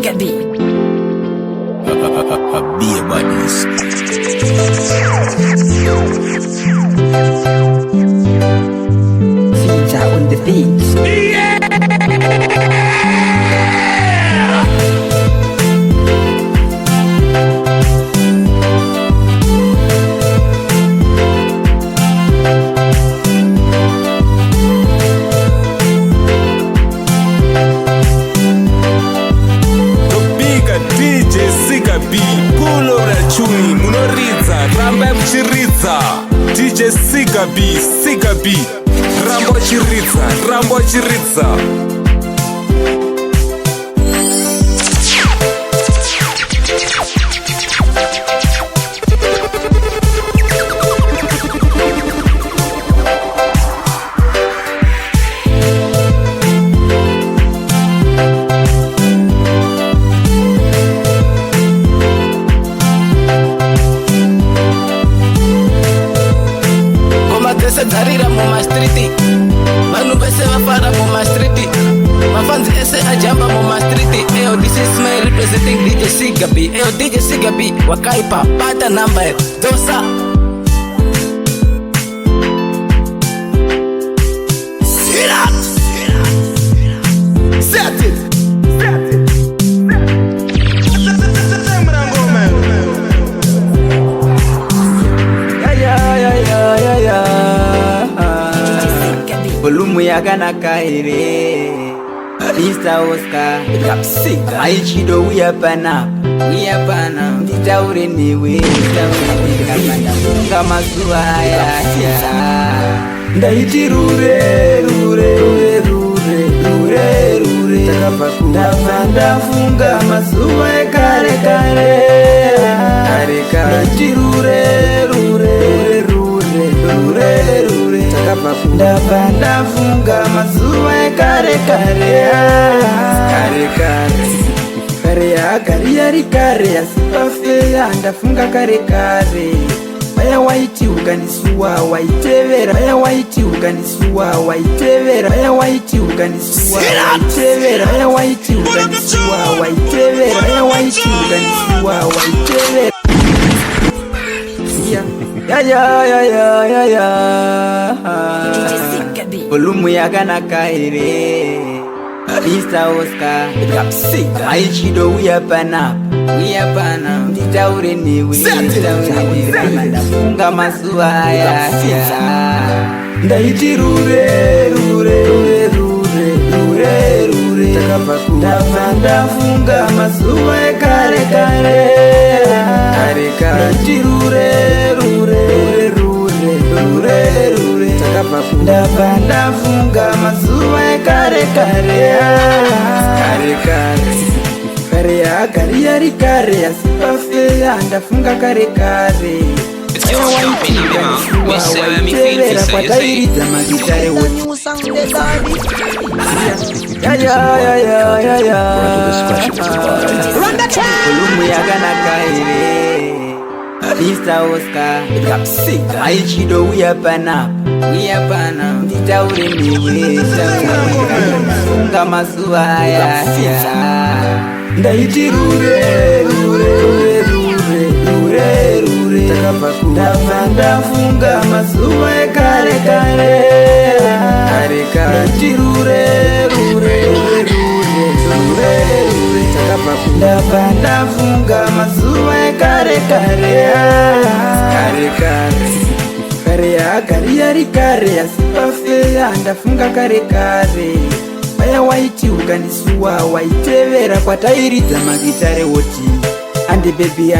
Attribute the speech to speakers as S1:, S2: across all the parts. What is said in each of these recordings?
S1: Gabi.
S2: Be a buddies.
S1: Feature on the beat.
S2: Pull over the chui, munoridza, ramba mchiridza. DJ Sika B, rambo chiridza.
S3: Zarira muma street, manu bese wafara muma street, mafanzi ese ajamba muma street. Eyo, this is my representing DJ Sika B. Eyo, DJ Sika B, wakaipa pata number dosa. Set it.
S1: Volume yakana kaire Mr. Oscar Kapsika Aichido uyapana Nditaure niwe Kama suaya Ndaiti rure Ndafunga masuwa kare Ndaiti rure Ndafunga mazuwa kare asipafeya ndafunga kare Baya waiti uganisuwa waitevera Baya waiti uganisuwa waitevera Baya waiti uganisuwa waitevera Baya waiti uganisuwa waitevera Baya waiti uganisuwa waitevera Ya Volume yakana kaire Mr. Oscar Kapsika Aichido uyapana Nditaure niwe Ndafunga masuwa Ndaiti rure Ndafunga masuwa kare Ndaiti rure Ndafunga mazuwa kare asipafeya ndafunga kare waitevera kwatairidza magitare woti Volume yakana kaire Mr. Oscar Kapsika Aichido uyapana Nditaure niwe Funga masuwa Ndaiti rure Ndafunga masuwa kare Ndaiti rure Ndafunga masuwa kare asipafeya ndafunga kare Baya waiti uganisuwa waitevera kwatairidza magitare woti Andi baby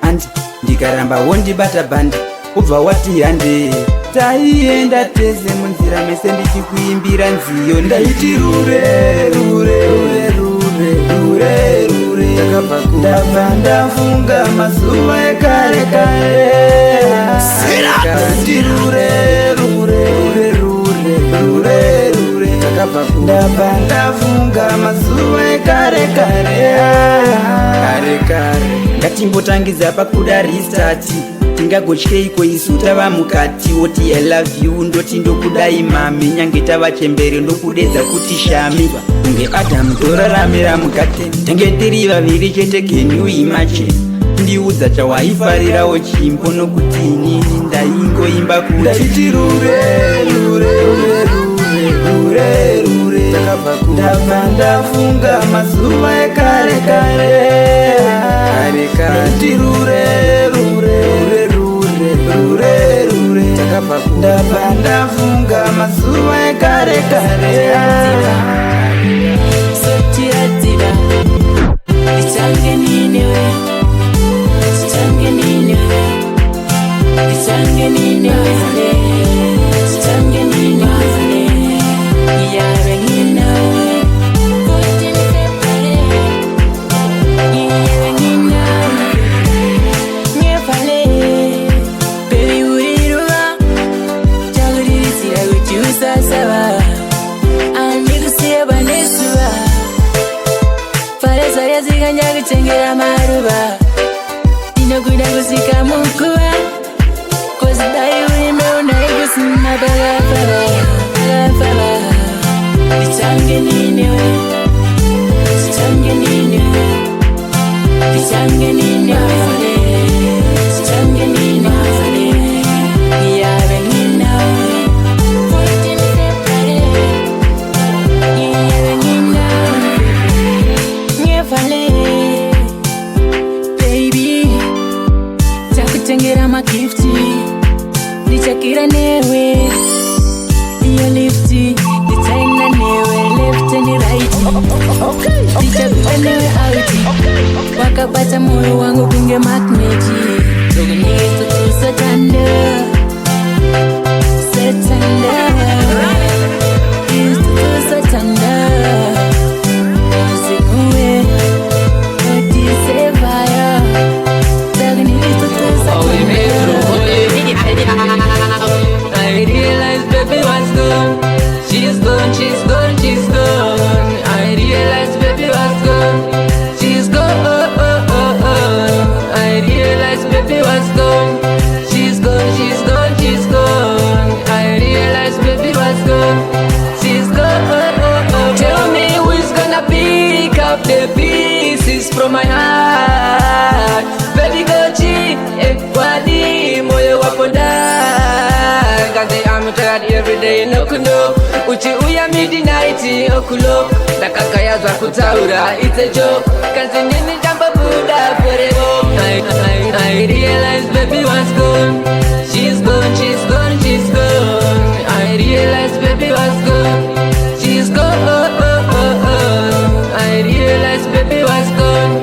S1: andi ndikaramba wondibata bandi ubva wati hande taienda tese munzira mese ndichikuimbira nziyo Ndaiti rure Ndafunga mazuwa kare Ndaiti rure Ndafunga mazuwa kare ngatimbotangiza pakuda restart tingagotyei isu tava mukati woti I love you ndoti ndokudai mami nyange tava chembere ndokudedza kuti shami kunge Adam toraramira mukati tenge tiri vaviri chete can you imagine ndiudza chawaifarirawo chimbo nokuti inini ndaingoimba kuti rure rure rure rure rure ndabva ndafunga mazuva ekare kare kuti rure rure rure rure rure ndabva ndafunga mazuva ekare kare
S4: sotiratira ichange ninewe ichange ninewe ichange ninewe ichange ninewe yawe ninawe yawe ninawe nyefale baby uriruwa chagurisira kuti usasaba andikusieba nesuba farezarya zikanya kuchengera maruva inokuda kusika mukuva kozidai urime unaikusima pakafara pakafara ichange ninewe ichange ninewe ichange ninewe ichange ninewe yawe ninawe yawe ninawe nyefale baby takutengera magifti ndichakira newe iyo lifti nditaenda newe left and right ndichakuta newe auti wakabata moyo wangu kunge magneti tokunyeto tusatanda satanda tusatanda usikuwe otisevaya takunyeto tusatanda I realize baby was gone. She's gone, she's gone, she's gone. I realize baby was gone. She's gone. I realize baby was gone. She's gone, she's gone, she's gone. I realize baby was gone. She's gone. Tell me who's gonna pick up the pieces from my heart. Baby go cheat, ekwadi moyo wapo I'm tired every day no kuno uchi uya midnight okulo dakakaya za kutaura it's a joke kanzi nini jamba buda forever I realize baby was gone. She's gone, she's gone, she's gone. I realize baby was gone. She's gone. I realize baby was gone.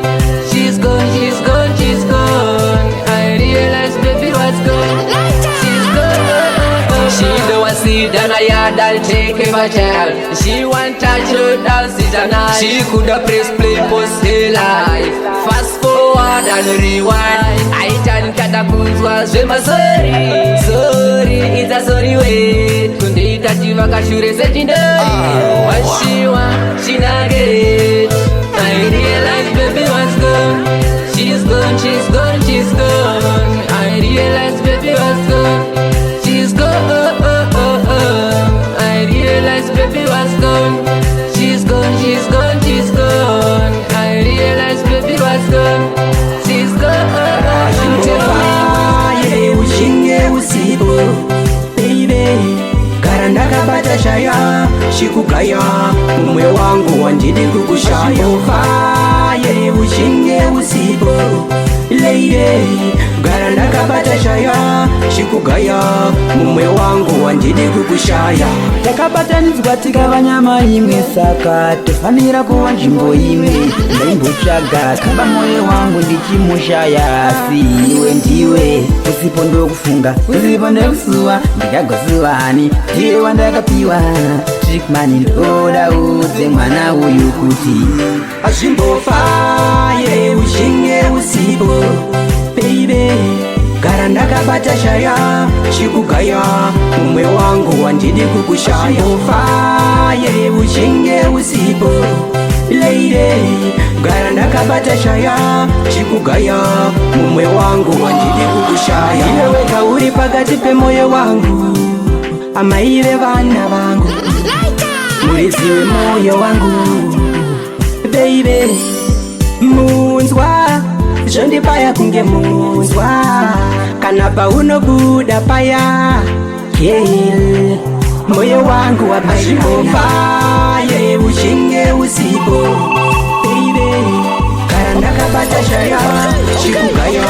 S4: She's gone, she's gone, she's gone. I realize baby was gone. She's gone. She don't want sit down a yard, I'll take him a child. She want touch road, I'll sit down. She coulda press play, post her life. Fast forward and rewind. I turn catapults, swim a sorry. Sorry, it's a sorry way. Kundi itachiva kashure secondary. What she want, she not get it. I realize baby was gone. She's gone, she's gone, she's gone. I realize baby was gone. She's gone. I realize baby was gone. She's gone, she's gone, she's gone. I realize baby was gone. She's gone.
S1: Ushinge usipo baby karanda kabata shaya shikugaya umwe wangu wandidi kukushaya faye ushinge usipo lady karanda kabata shaya shikugaya umwe wangu wandidi kukushaya takabatanizwa tikavanyama imwe saka tofanira kuva nzvimbo imwe ndaimbotsvaga kamba moyo wangu ndichimushaya asi iwe ndiwe usipo ndokufunga usipo ndekusuwa ndikagosuvani ndiwe wandakapiwa trikmani ndoda udze mwana uyu kuti azvimbofaye ushinge usipo baby gara ndakabata shaya chikugaya umwe wangu wandidi kukushaya faye ushinge usipo lady gara ndakabata shaya chikugaya mumwe wangu wandidi kukushaya iwe weka uri pakati pemoyo wangu amaive vana vangu muriziwe moyo wangu baby munzwa zvondipaya kunge munzwa kana paunobuda paya yeah. Moyo wangu wapashikopaye uchinge usipo baby kara ndakabata shaya chikugaya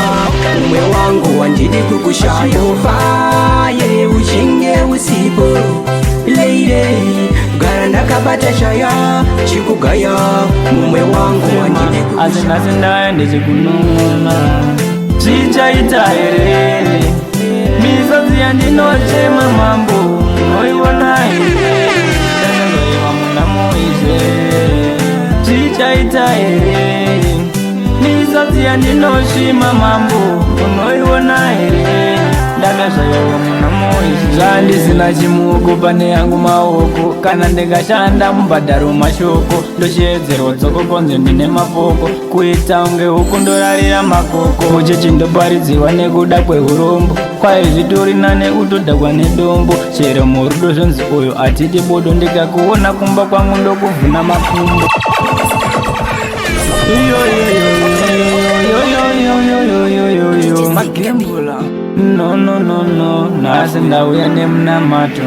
S1: mumwe wangu wandidi kukushaya faye uchinge usipo lady gara ndakabata shaya chikugaya mumwe wangu wandidi kukushaya
S5: azindaye ndichikunun'una chichaita here misozi yandinochema mambo noiona here ndanozoiva muna moizve chichaita here misozi yandinoshima mambo unoiona here ndakazvayowa muna moizve zvandisina chimuko pane yangu maoko kana ndikashanda mubhadharo mashoko ndochiedzerwa dzoko konzo ndine mapoko kuita unge huku ndorarira makoko uchechi ndoparidziwa nekuda kweurombo kwaye zvitori nane utodhakwa nedombo chero murudo zvonzi uyo atiti bodo ndikakuona kumba kwangu ndokuvhuna makumbo magembula no nhasi ndauya nemunamato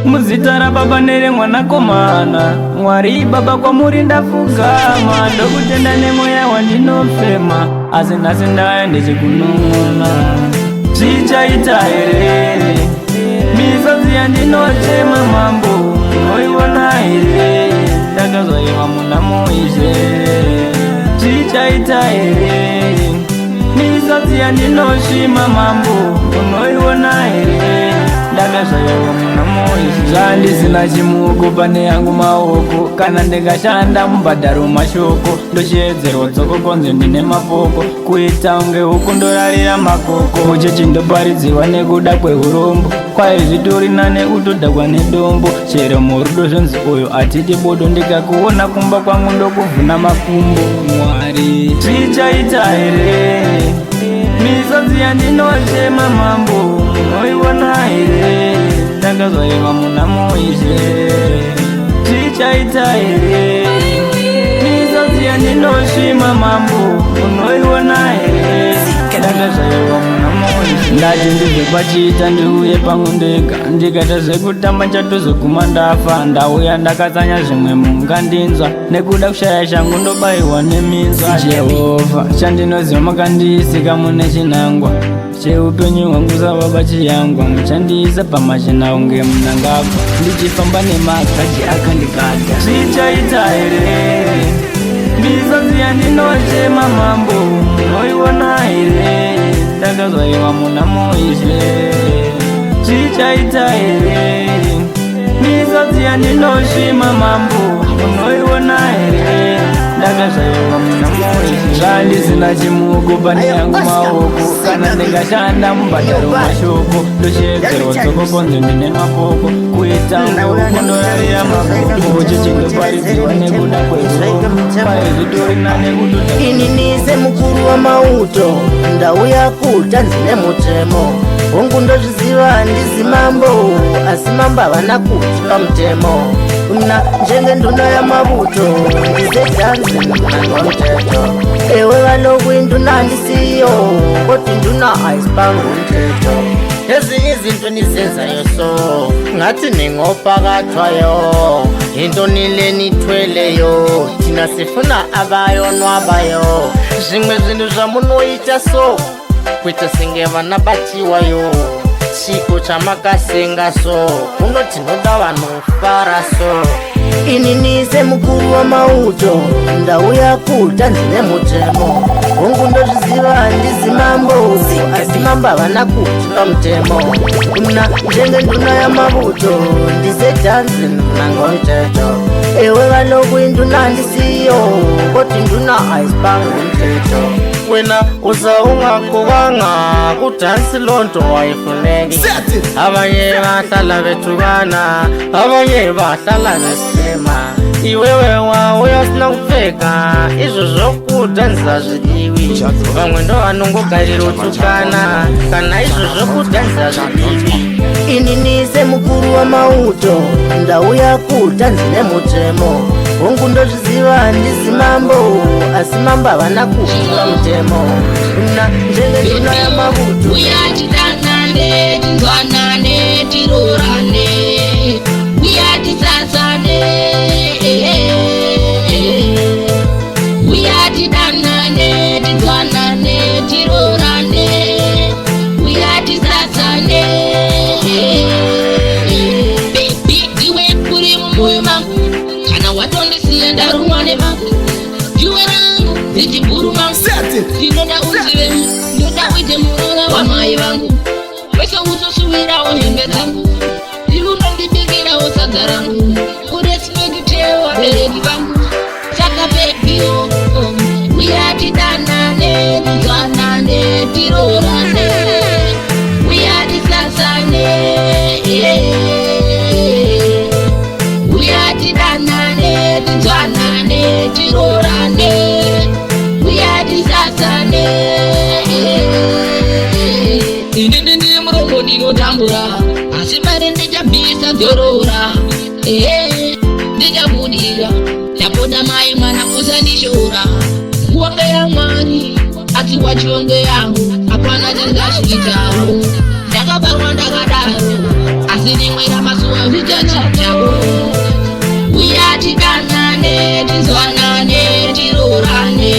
S5: muzita rababa neremwanakomana mwari baba kwamuri ndafugama ndokutenda nemweya wandinofema asi nhasi ndaya ndichikunun'una chichaita here misozi yandinochema mambo noiona here ndakazoiva muna moizve chichaita here misozi yandinoshima mambo unoiona here ndakazvayowa muna moizvi zvandisina chimuko pane yangu maoko kana ndikashanda mubhadharo mashoko ndochiedzerwa dzoko konzo ndine mapoko kuita unge huku ndorarira makoko uchechi ndoparidziwa nekuda kweurombo kwaye zvitori nane utodhakwa nedombo chero murudo zvonzi uyo atiti bodo ndikakuona kumba kwangu ndokuvhuna makumbo mwari chichaita here misozi yandinochema mambo noiona here ndakazoiva muna moizve chichaita here misozi yandinoshima mambo unoiona here ndakazoiva muna moizve ndati ndibve pachiita ndiuye pangu ndega ndikaita zvekutamba chatozoguma ndafa ndauya ndakatsanya zvimwe mungandinzwa nekuda kushaya shangu ndobayiwa neminzwa jehovha chandinoziva makandisika mune chinangwa cheupenyu hwangu savava chiyangwa muchandiisa pamachina unge munangagwa ndichifamba nemakaji akandikadha chichaita here misozi yandinochema mambo noiona here ndakazoiva muna moizve chichaita here misozi yandinoshima mambo unoiona here ndakazvayowa muna moizvi zvandisina chimuko pane yangu maoko kana ndikashanda mubhadharo mashoko ndochiedzerwa dzoko konzo ndine mapoko kuita ngeuko ndorarira maboko chichindoparidziwa nekuda kweurombo kwaye zvitori nane kutoda
S6: inini semukuru wamauto ndauya kuta ndine mutemo hongu ndozviziva ndizi mambo asi mambo havana kuti pamutemo mna njenge nduna yamabuto ndizedhanzi mnanga mteto ewe vanoku induna ndisiyo koti nduna aisipangu mteto ezinye izinto nizenzayo so ngathi ningopakathwayo into nile nithweleyo thina sifuna abayonwabayo zvimwe zvinhu zvamunoita so kuita senge vana batiwayo chiko chamakasenga so kunoti noda vanofara so inini semukuru wamauto ndauya kuta ndine mutemo hongu ndozviziva ndizi mambo asi mambo havana kuti pamutemo mna njenge nduna yamabuto ndizedhanzi mnanga mteto ewe vanoku induna ndisiyo koti nduna aisipangu mteto wena uzaungakuvanga kudhansi lonto wayifuneki abanye bahlala bethukana abanye bahlala besema iwewe wauya usina kupfeka izvo zvokudhanisa zvidiwi vamwe ndo vanongogarira utukana kana izvo zvokudhanisa zvidiwi inini semukuru wamauto ndauya kudhanzi nemutemo hongu ndozviziva handisi mambo asi mambo havana kuziva mutemo na njenge nduna yamauto
S7: uyatidanane tinzwanane tirorane uyatisatsane uyatidanane tinzwanane tirorane uyatisatsane bebi iwe kuri mumwoyo mangu kana watondisiya ndarumwa nemangu iwe rangu zichibhuru mangu ndinoda uzive ndoda uite murora wamai vangu wese uzosuwirawo hembe dzangu irunondibikirawo sadza rangu urespekitewo vabereki vangu saka bebiyo uyatidanane tinzwanane tirorane uyatisasane uyatidanane tinzwanane tirorane uyatisasane inini ndi murongo ndinotambura asi mari ndichabvisa dzorora ndichabudira ndapota mai mwana usandishora nguwanga yamwari asi wachionge yangu hapana changazviitawo ndakabarwa ndakadaro asi rimwe ramasuwa zvichachitawo uyatidanane tinzwanane tirorane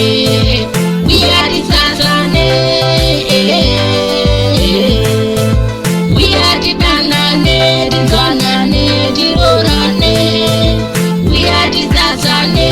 S7: uyatisasane uyatidanane tinzwanane tirorane uyatisasane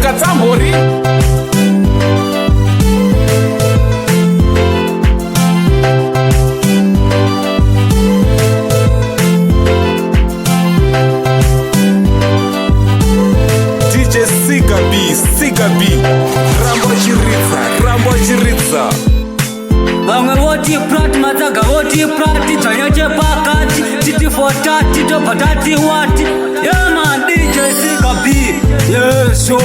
S2: Katambori DJ Siga B Rambo Chiritsa
S5: vamwe voti prati matsaga voti prati dzanya chepakati titi 430 tobva tati wati yema DJ Siga B yeso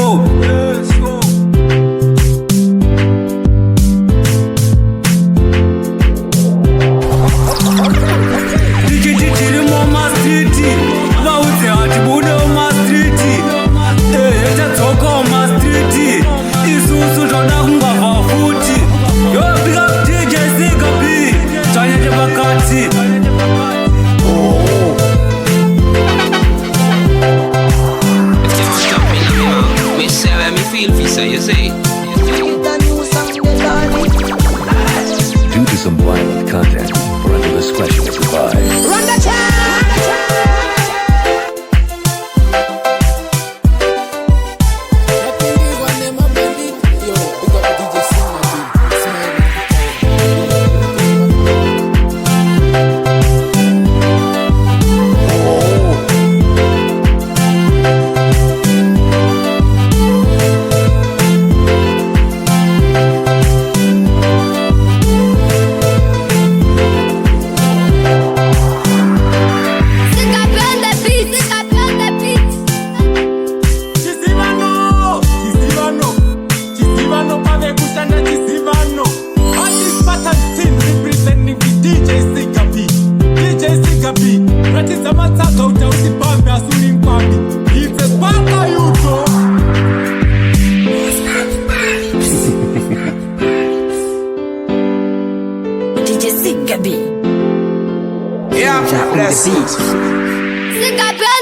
S5: tichititirimo mastriti vaudze hati budeo mastriti yetadzokawo mastriti isusu toda kungabva futi yobika DJ Siga B dzanya chepakati
S8: Due to some violent content, parental discretion is advised.
S7: Run the chat!
S1: Siga B.
S2: Yeah, bless it.
S7: Siga B.